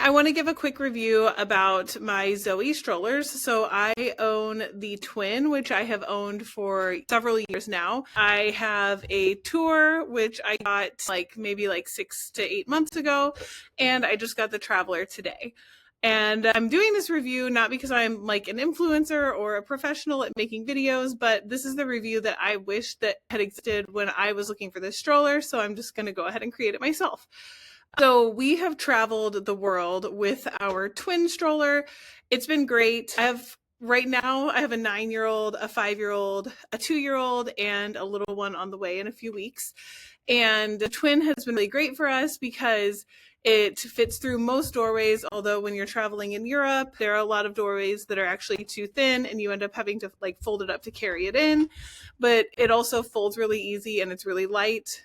I want to give a quick review about my Zoe strollers. So I own the Twin, which I have owned for several years now. I have a Tour, which I got maybe 6 to 8 months ago, and I just got the Traveler today. And I'm doing this review not because I'm like an influencer or a professional at making videos, but this is the review that I wish that had existed when I was looking for this stroller. So I'm just going to go ahead and create it myself. So we have traveled the world with our Twin stroller. It's been great. Right now, I have a 9-year-old, a 5-year-old, a 2-year-old, and a little one on the way in a few weeks. And the Twin has been really great for us because it fits through most doorways, although when you're traveling in Europe, there are a lot of doorways that are actually too thin and you end up having to fold it up to carry it in. But it also folds really easy and it's really light.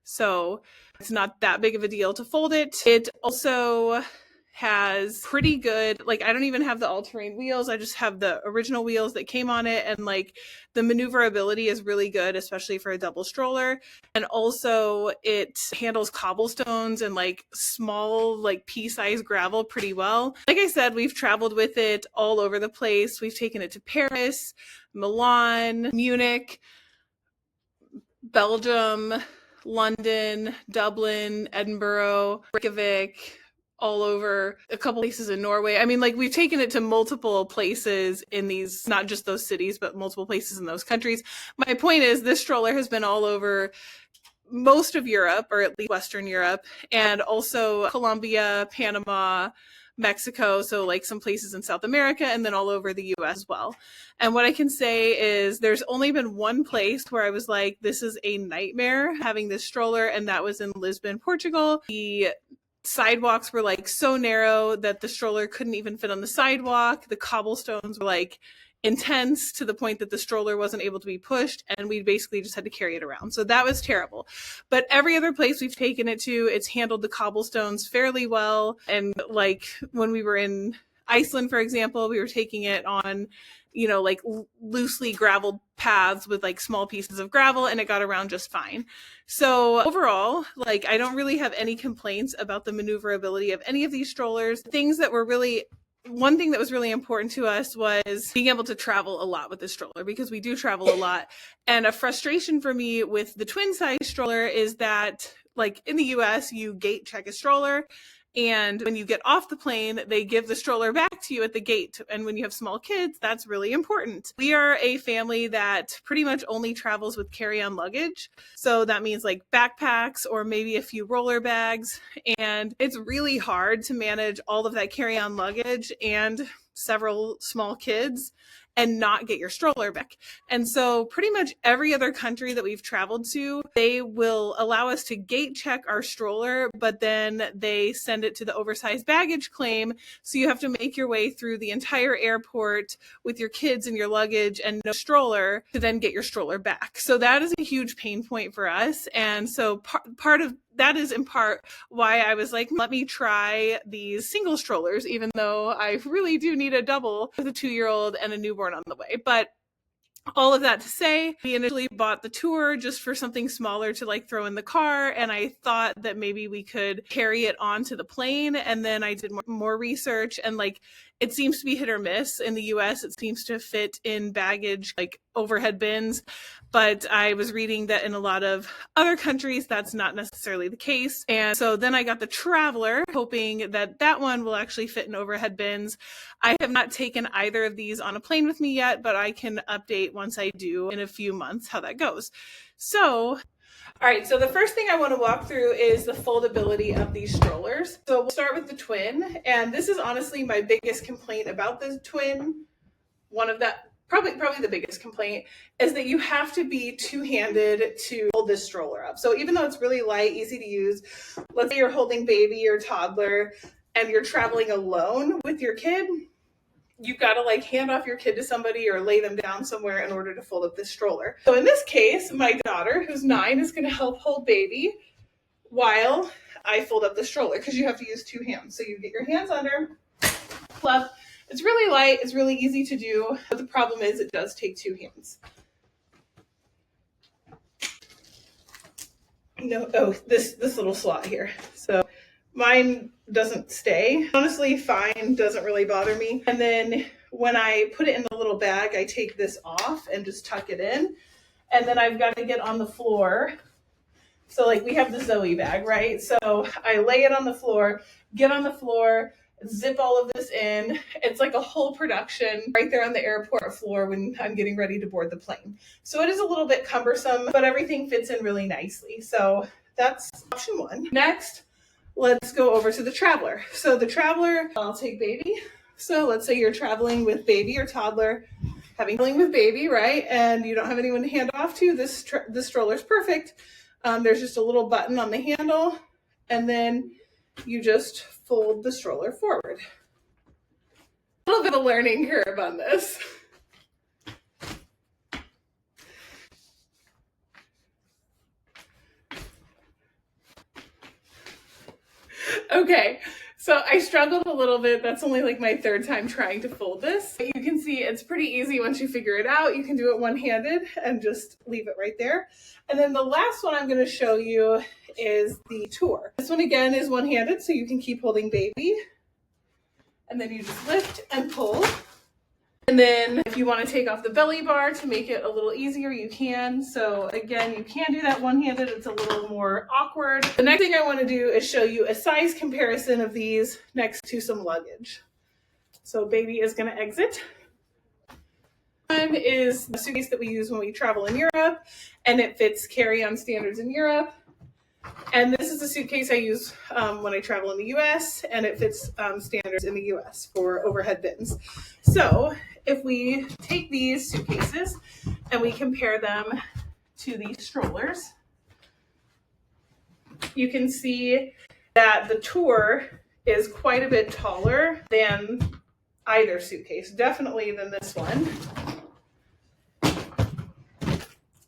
So it's not that big of a deal to fold it. It also has pretty good, I don't even have the all-terrain wheels. I just have the original wheels that came on it. And the maneuverability is really good, especially for a double stroller. And also it handles cobblestones and small, pea-sized gravel pretty well. Like I said, we've traveled with it all over the place. We've taken it to Paris, Milan, Munich, Belgium, London, Dublin, Edinburgh, Reykjavik, all over, a couple places in Norway. I mean, we've taken it to multiple places in these, not just those cities, but multiple places in those countries. My point is this stroller has been all over most of Europe, or at least Western Europe, and also Colombia, Panama, Mexico, so some places in South America, and then all over the US as well. And what I can say is there's only been one place where I was like, this is a nightmare having this stroller, and that was in Lisbon, Portugal. The sidewalks were so narrow that the stroller couldn't even fit on the sidewalk. The cobblestones were intense to the point that the stroller wasn't able to be pushed, and we basically just had to carry it around. So that was terrible. But every other place we've taken it to, it's handled the cobblestones fairly well. And when we were in Iceland, for example, we were taking it on, loosely graveled paths with small pieces of gravel, and it got around just fine. So overall, I don't really have any complaints about the maneuverability of any of these strollers. One thing that was really important to us was being able to travel a lot with the stroller, because we do travel a lot. And a frustration for me with the twin size stroller is that in the US, you gate check a stroller. And when you get off the plane, they give the stroller back to you at the gate. And when you have small kids, that's really important. We are a family that pretty much only travels with carry-on luggage. So that means backpacks or maybe a few roller bags. And it's really hard to manage all of that carry-on luggage and several small kids and not get your stroller back. And so pretty much every other country that we've traveled to, they will allow us to gate check our stroller, but then they send it to the oversized baggage claim. So you have to make your way through the entire airport with your kids and your luggage and no stroller to then get your stroller back. So that is a huge pain point for us. And so part of that is in part why I was like, let me try these single strollers, even though I really do need a double with a 2-year-old and a newborn on the way. But all of that to say, we initially bought the Tour just for something smaller to throw in the car. And I thought that maybe we could carry it onto the plane. And then I did more research, and it seems to be hit or miss. In the US, it seems to fit in baggage, overhead bins. But I was reading that in a lot of other countries, that's not necessarily the case. And so then I got the Traveler, hoping that that one will actually fit in overhead bins. I have not taken either of these on a plane with me yet, but I can update once I do in a few months how that goes. So, all right, so the first thing I want to walk through is the foldability of these strollers. So we'll start with the Twin, and this is honestly my biggest complaint about the Twin. Probably the biggest complaint is that you have to be two-handed to hold this stroller up. So even though it's really light, easy to use, let's say you're holding baby or toddler and you're traveling alone with your kid, you've got to hand off your kid to somebody or lay them down somewhere in order to fold up this stroller. So in this case, my daughter, who's 9, is going to help hold baby while I fold up the stroller, because you have to use 2 hands. So you get your hands under, fluff. It's really light, it's really easy to do, but the problem is it does take 2 hands. This little slot here. So Mine doesn't stay. Honestly, fine, doesn't really bother me. And then when I put it in the little bag, I take this off and just tuck it in. And then I've got to get on the floor. So like we have the Zoe bag, right? So I lay it on the floor, get on the floor, zip all of this in. It's like a whole production right there on the airport floor when I'm getting ready to board the plane. So it is a little bit cumbersome, but everything fits in really nicely. So that's option one. Next, let's go over to the Traveler. So the Traveler, I'll take baby. So let's say you're traveling with baby or toddler, traveling with baby, right? And you don't have anyone to hand off to. This stroller is perfect. There's just a little button on the handle, and then you just fold the stroller forward. A little bit of a learning curve on this. Okay, so I struggled a little bit. That's only like my third time trying to fold this. But you can see it's pretty easy once you figure it out. You can do it one-handed and just leave it right there. And then the last one I'm going to show you is the Tour. This one again is one-handed, so you can keep holding baby. And then you just lift and pull. And then if you want to take off the belly bar to make it a little easier, you can. So again, you can do that one-handed. It's a little more awkward. The next thing I want to do is show you a size comparison of these next to some luggage. So baby is going to exit. One is the suitcase that we use when we travel in Europe, and it fits carry-on standards in Europe. And this is the suitcase I use when I travel in the US, and it fits standards in the US for overhead bins. So if we take these suitcases and we compare them to these strollers, you can see that the Tour is quite a bit taller than either suitcase, definitely than this one.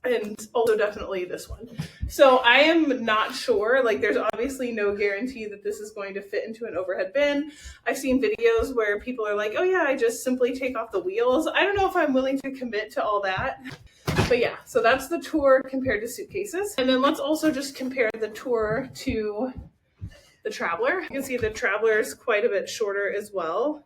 And also definitely this one. So I am not sure, like there's obviously no guarantee that this is going to fit into an overhead bin. I've seen videos where people are like, oh yeah, I just simply take off the wheels. I don't know if I'm willing to commit to all that. But yeah, so that's the Tour compared to suitcases. And then let's also just compare the Tour to the Traveler. You can see the Traveler is quite a bit shorter as well.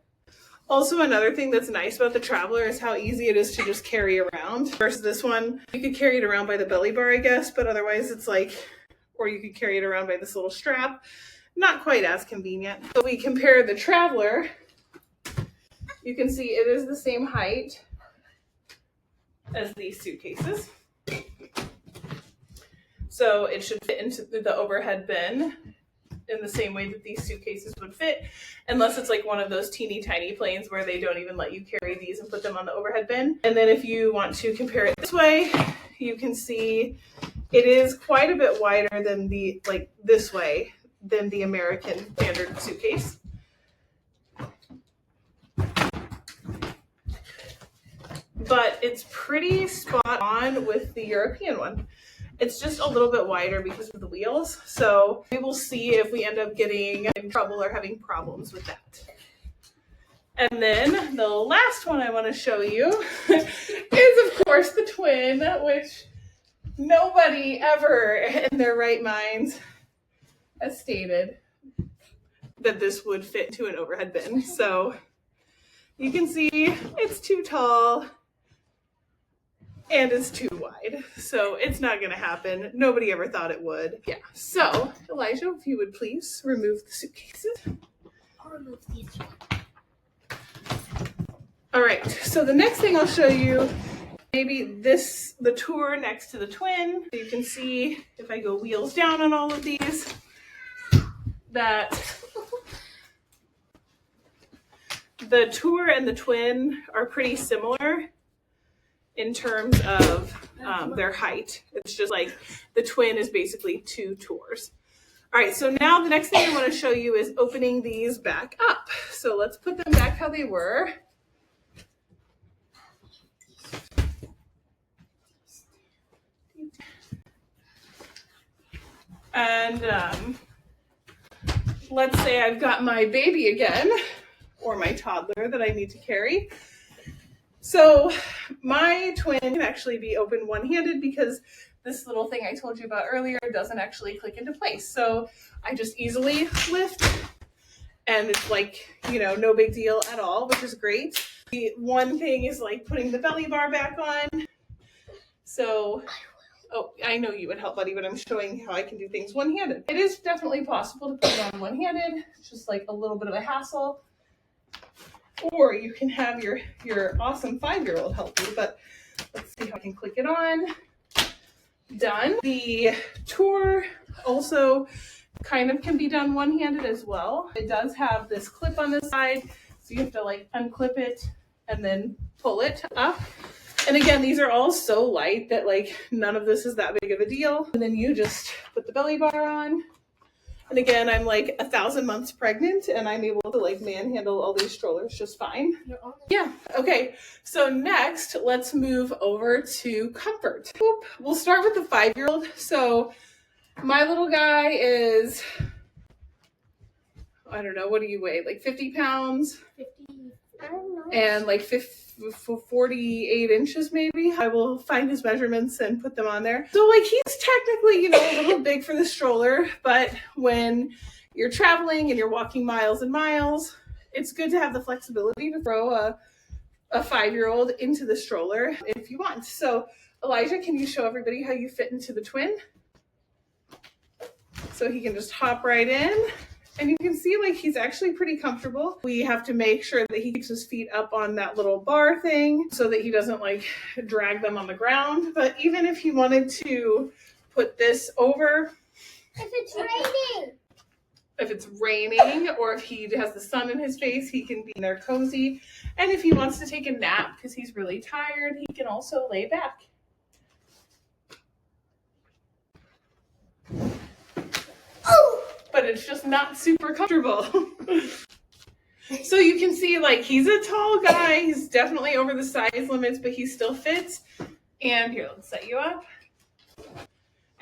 Also, another thing that's nice about the Traveler is how easy it is to just carry around. Versus this one, you could carry it around by the belly bar, I guess, but otherwise it's like, or you could carry it around by this little strap. Not quite as convenient. So we compare the Traveler. You can see it is the same height as these suitcases. So it should fit into the overhead bin in the same way that these suitcases would fit, unless it's like one of those teeny tiny planes where they don't even let you carry these and put them on the overhead bin. And then if you want to compare it this way, you can see it is quite a bit wider than the, like this way, than the American standard suitcase. But it's pretty spot on with the European one. It's just a little bit wider because of the wheels. So we will see if we end up getting in trouble or having problems with that. And then the last one I want to show you is, of course, the Twin, which nobody ever in their right minds has stated that this would fit into an overhead bin. So you can see it's too tall and it's too wide. So it's not going to happen. Nobody ever thought it would. Yeah. So Elijah, if you would please remove the suitcases. I'll remove these. All right. So the next thing I'll show you, maybe the Tour next to the Twin. So you can see if I go wheels down on all of these, that the Tour and the Twin are pretty similar in terms of their height. It's just like the Twin is basically two Tours. All right, so now the next thing I want to show you is opening these back up. So let's put them back how they were. And let's say I've got my baby again, or my toddler that I need to carry. So my Twin can actually be opened one-handed because this little thing I told you about earlier doesn't actually click into place. So I just easily lift, and it's like, you know, no big deal at all, which is great. The one thing is like putting the belly bar back on. So, oh, I know you would help, buddy, but I'm showing how I can do things one-handed. It is definitely possible to put it on one-handed. It's just like a little bit of a hassle. Or you can have your awesome 5-year-old help you, but let's see how I can click it on. Done. The Tour also kind of can be done one-handed as well. It does have this clip on the side, so you have to like unclip it and then pull it up. And again, these are all so light that like none of this is that big of a deal. And then you just put the belly bar on. And again, I'm like 1,000 months pregnant and I'm able to like manhandle all these strollers just fine. Yeah, okay. So next, let's move over to comfort. We'll start with the 5-year-old. So my little guy is, I don't know, what do you weigh? Like 50 pounds? 50, I don't know. And like 48 inches maybe. I will find his measurements and put them on there. So like he's technically, you know, a little big for the stroller, but when you're traveling and you're walking miles and miles, it's good to have the flexibility to throw a 5-year-old into the stroller if you want. So Elijah, can you show everybody how you fit into the twin? So he can just hop right in. And you can see like he's actually pretty comfortable. We have to make sure that he keeps his feet up on that little bar thing so that he doesn't like drag them on the ground. But even if he wanted to put this over. If it's raining. If it's raining or if he has the sun in his face, he can be in there cozy. And if he wants to take a nap because he's really tired, he can also lay back. But it's just not super comfortable. So you can see like he's a tall guy. He's definitely over the size limits, but he still fits. And here, let's set you up.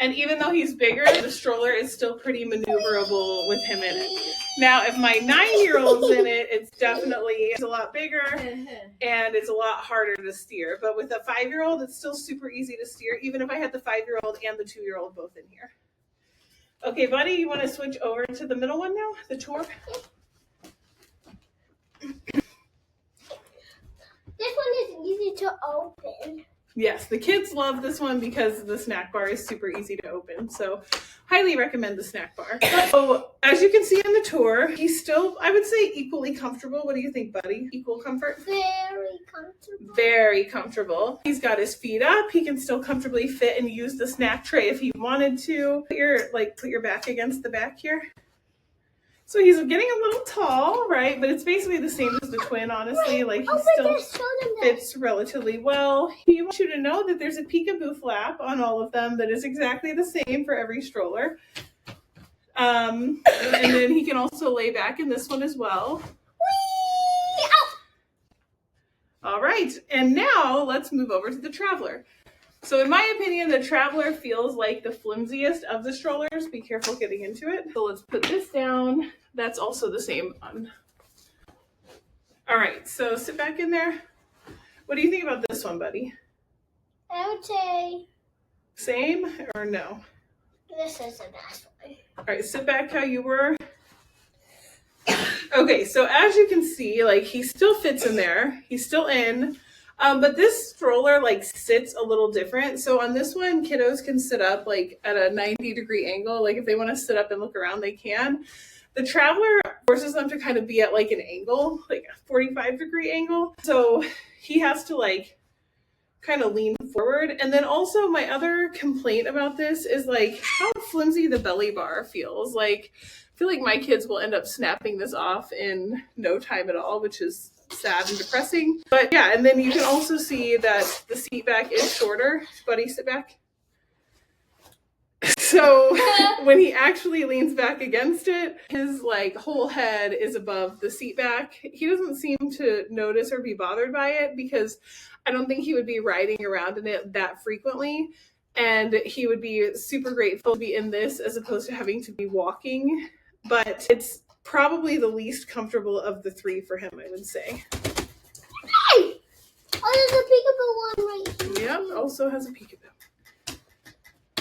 And even though he's bigger, the stroller is still pretty maneuverable with him in it. Now, if my 9-year-old's in it, it's a lot bigger and it's a lot harder to steer. But with a 5-year-old, it's still super easy to steer, even if I had the 5-year-old and the 2-year-old both in here. Okay, buddy, you want to switch over to the middle one now, the Tour? This one is easy to open. Yes, the kids love this one because the snack bar is super easy to open. So highly recommend the snack bar. So as you can see in the Tour, he's still, I would say, equally comfortable. What do you think, buddy? Equal comfort? Very comfortable. Very comfortable. He's got his feet up. He can still comfortably fit and use the snack tray if he wanted to. Put your back against the back here. So he's getting a little tall, right? But it's basically the same as the twin, honestly. Like he still fits relatively well. He wants you to know that there's a peekaboo flap on all of them that is exactly the same for every stroller. And then he can also lay back in this one as well. All right, and now let's move over to the Traveler. So in my opinion, the Traveler feels like the flimsiest of the strollers. Be careful getting into it. So let's put this down. That's also the same one. All right, so sit back in there. What do you think about this one, buddy? I would say Same or no? this is a nice one. All right, sit back how you were. Okay, so as you can see, like he still fits in there. He's still in. But this stroller like sits a little different. So on this one, kiddos can sit up like at a 90-degree angle. Like if they want to sit up and look around, they can. The Traveler forces them to kind of be at like an angle, like a 45-degree angle. So he has to like kind of lean forward. And then also my other complaint about this is like how flimsy the belly bar feels. Like I feel like my kids will end up snapping this off in no time at all, which is sad and depressing. But yeah, and then you can also see that the seat back is shorter. Buddy, sit back. So when he actually leans back against it, his like whole head is above the seat back. He doesn't seem to notice or be bothered by it because I don't think he would be riding around in it that frequently. And he would be super grateful to be in this as opposed to having to be walking. But it's probably the least comfortable of the three for him, I would say. Hey! Oh, there's a peekaboo one right here. Yep, also has a peekaboo.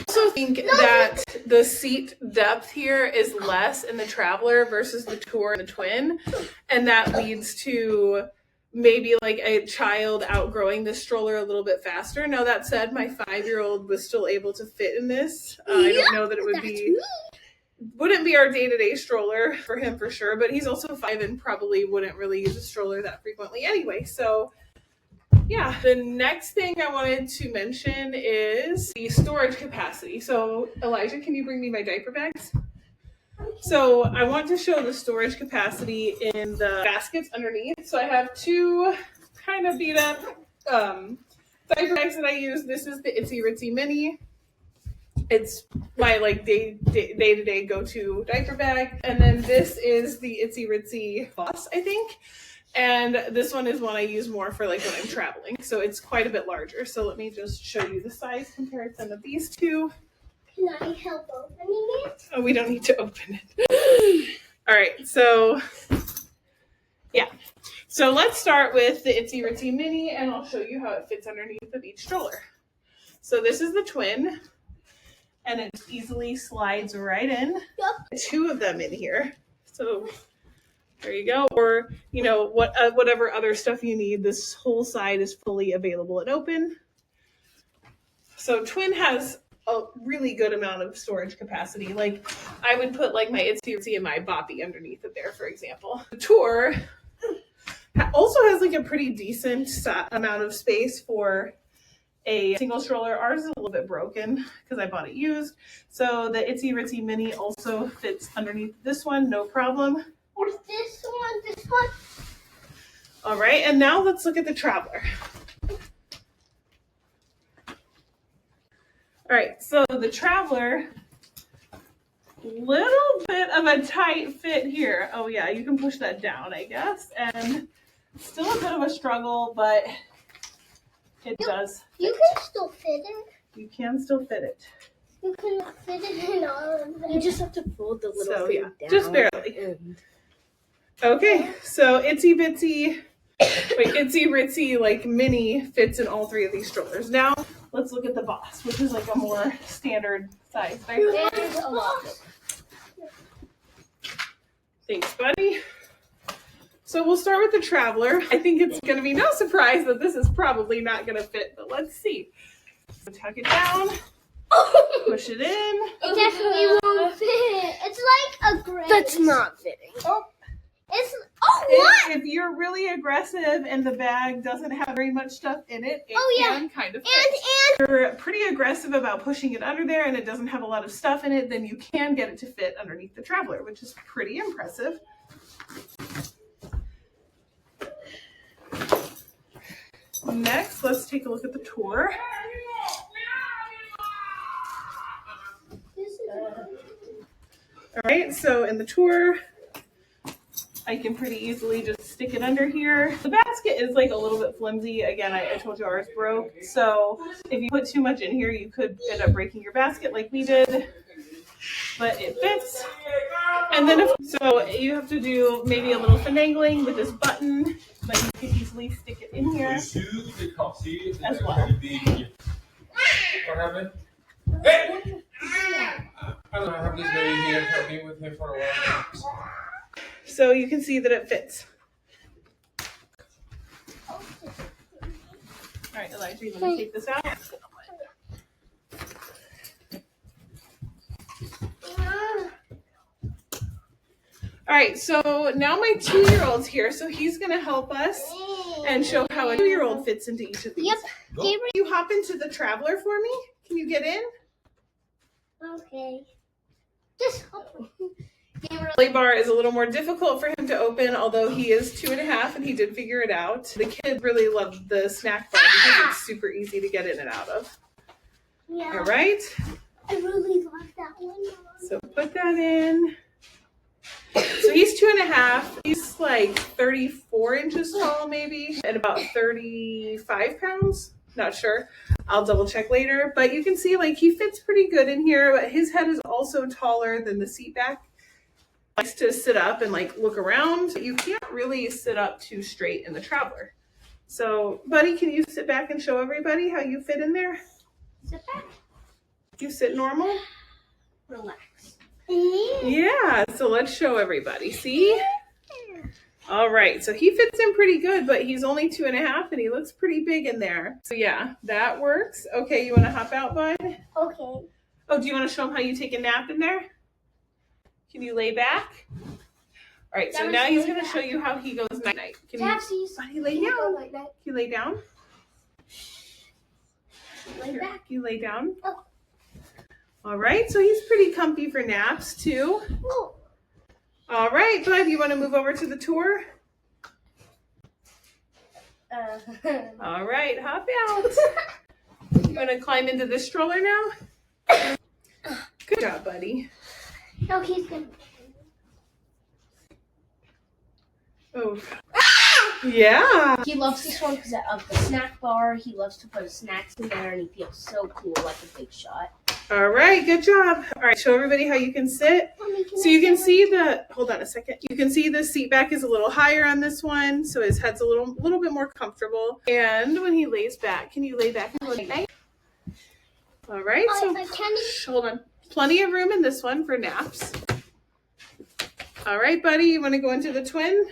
also think that the seat depth here is less in the Traveler versus the Tour and the Twin, and that leads to maybe like a child outgrowing this stroller a little bit faster. Now that said, my 5-year-old was still able to fit in this. I don't know that it wouldn't be our day-to-day stroller for him for sure, but he's also 5 and probably wouldn't really use a stroller that frequently anyway. So yeah, the next thing I wanted to mention is the storage capacity. So Elijah, can you bring me my diaper bags? So I want to show the storage capacity in the baskets underneath. So I have 2 kind of beat up diaper bags that I use. This is the Itsy Ritsy Mini. It's my like day-to-day go-to diaper bag. And then this is the Itsy Ritsy Boss, I think. And this one is one I use more for like when I'm traveling. So it's quite a bit larger. So let me just show you the size comparison of these 2. Can I help opening it? Oh, we don't need to open it. All right, so yeah. So let's start with the Itsy Ritsy Mini, and I'll show you how it fits underneath of each stroller. So this is the Twin, and it easily slides right in. Yep. 2 of them in here. So there you go. Or, you know, whatever other stuff you need, this whole side is fully available and open. So Twin has a really good amount of storage capacity. Like I would put like my Itsy Ritsy and my Boppy underneath it there, for example. The Tour also has like a pretty decent amount of space for a single stroller. Ours is a little bit broken because I bought it used. So the Itsy Ritsy Mini also fits underneath this one, no problem. What's this one? This one? All right, and now let's look at the Traveler. All right, so the Traveler, little bit of a tight fit here. Oh yeah, you can push that down, I guess. And still a bit of a struggle, but it does. You can still fit it. You can still fit it. You can fit it in all of them. You just have to fold the little thing down. Just barely. Okay, so Itsy Ritsy like Mini fits in all 3 of these strollers. Now let's look at the Boss, which is like a more standard size. Right? And a lot. Thanks, buddy. So we'll start with the Traveler. I think it's going to be no surprise that this is probably not going to fit, but let's see. So tuck it down, push it in. It definitely won't fit. It's like a gray. That's not fitting. Oh, it's what? If you're really aggressive and the bag doesn't have very much stuff in it, it can kind of fit. And If you're pretty aggressive about pushing it under there and it doesn't have a lot of stuff in it, then you can get it to fit underneath the Traveler, which is pretty impressive. Next, let's take a look at the Tour. All right, so in the Tour, I can pretty easily just stick it under here. The basket is like a little bit flimsy. Again, I told you ours broke. So if you put too much in here, you could end up breaking your basket like we did. But it fits. And then so you have to do maybe a little finagling with this button, but you can easily stick it in here as well. What happened? Hey! I don't know, I have this baby here. I've been with him for a while. So you can see that it fits. All right, Elijah, you want to take this out? All right, so now my 2-year-old's here, so he's going to help us and show how a 2-year-old fits into each of these. Yep. Can you hop into the Traveler for me? Can you get in? Okay. Just hop. Play bar is a little more difficult for him to open, although he is 2.5 and he did figure it out. The kid really loved the snack bar because it's super easy to get in and out of. Yeah. All right. I really like that one. So put that in. So he's 2.5. He's like 34 inches tall, maybe, and about 35 pounds. Not sure. I'll double check later. But you can see like he fits pretty good in here, but his head is also taller than the seat back. He likes to sit up and like look around. You can't really sit up too straight in the Traveler. So, buddy, can you sit back and show everybody how you fit in there? Sit back. You sit normal? Relax. Yeah, so let's show everybody. See? All right, so he fits in pretty good, but he's only 2.5 and he looks pretty big in there. So yeah, that works. Okay, you want to hop out, bud? Okay. Oh, do you want to show him how you take a nap in there? Can you lay back? All right, so now he's going to show you how he goes night-night. Can you lay down? Can you lay down? Lay back. You lay down? Oh. All right, so he's pretty comfy for naps too. Oh. All right, bud, you want to move over to the tour? All right, hop out. You want to climb into the stroller now? Good job, buddy. No, he's good. Oh. Yeah. He loves this one because of the snack bar. He loves to put his snacks in there, and he feels so cool, like a big shot. All right, good job. All right, show everybody how you can sit. Mommy, So you can see hold on a second. You can see the seat back is a little higher on this one, so his head's a little bit more comfortable. And when he lays back, can you lay back and go night-night? All right, so hold on. Plenty of room in this one for naps. All right, buddy, you want to go into the twin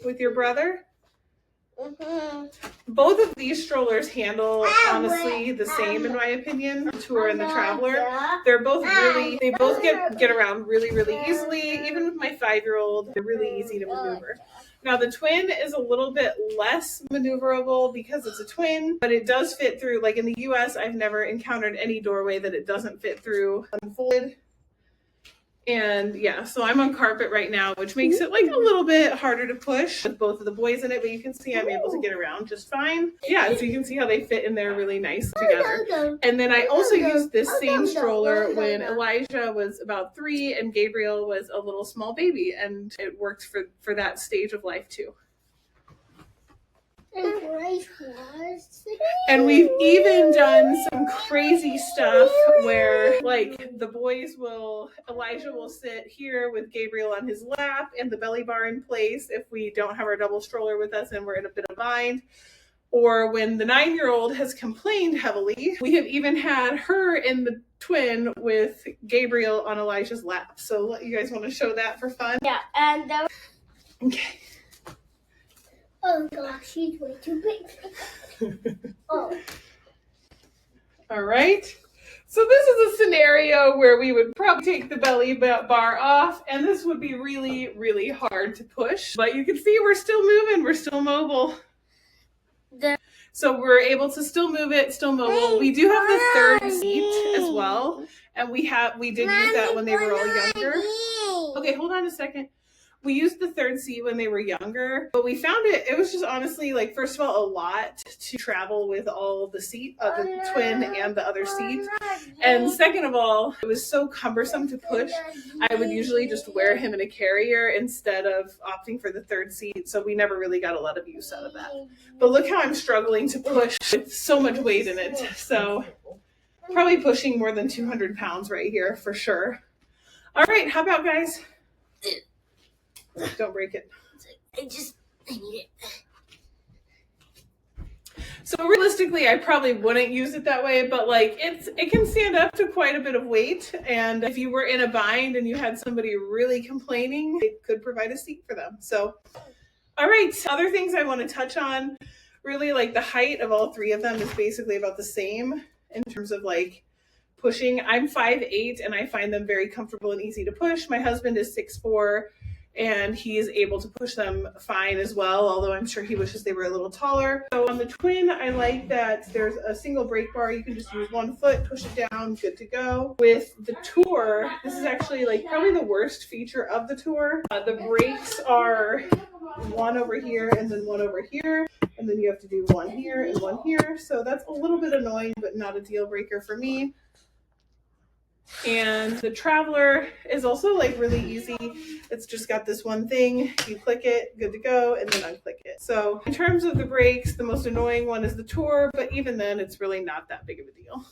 with your brother? Both of these strollers handle honestly the same in my opinion, the Tour and the Traveler. They're both they both get around really easily. Even with my 5-year-old, they're really easy to maneuver. Now the twin is a little bit less maneuverable because it's a twin, but it does fit through, like in the US, I've never encountered any doorway that it doesn't fit through unfolded. And yeah, so I'm on carpet right now, which makes it like a little bit harder to push with both of the boys in it, but you can see I'm able to get around just fine. Yeah, so you can see how they fit in there really nice together. And then I also used this same stroller when Elijah was about 3 and Gabriel was a little small baby, and it worked for that stage of life too. And we've even done some crazy stuff where like Elijah will sit here with Gabriel on his lap and the belly bar in place if we don't have our double stroller with us and we're in a bit of a bind. Or when the 9-year-old has complained heavily, we have even had her in the twin with Gabriel on Elijah's lap. So you guys want to show that for fun? Yeah, and okay. Oh gosh, she's way too big. Oh. All right. So this is a scenario where we would probably take the belly bar off, and this would be really hard to push. But you can see we're still moving. We're still mobile. So we're able to still move it, still mobile. We do have the third seat as well, and we did use that when they were all younger. Okay, hold on a second. We used the third seat when they were younger, but we found it was just honestly, like, first of all, a lot to travel with all the the twin and the other seat. And second of all, it was so cumbersome to push. I would usually just wear him in a carrier instead of opting for the third seat. So we never really got a lot of use out of that. But look how I'm struggling to push with so much weight in it. So probably pushing more than 200 pounds right here for sure. All right, how about guys? Don't break it. I need it. So realistically, I probably wouldn't use it that way, but like it can stand up to quite a bit of weight. And if you were in a bind and you had somebody really complaining, it could provide a seat for them. So, all right, other things I want to touch on, really, like the height of all 3 of them is basically about the same in terms of like pushing. I'm 5'8" and I find them very comfortable and easy to push. My husband is 6'4". And he is able to push them fine as well, although I'm sure he wishes they were a little taller. So on the twin, I like that there's a single brake bar. You can just use 1 foot, push it down, good to go. With the Tour, this is actually like probably the worst feature of the Tour. The brakes are 1 over here and then 1 over here. And then you have to do 1 here and 1 here. So that's a little bit annoying, but not a deal breaker for me. And the Traveler is also like really easy. It's just got this one thing. You click it, good to go, and then unclick it. So in terms of the brakes, the most annoying one is the Tour, but even then it's really not that big of a deal.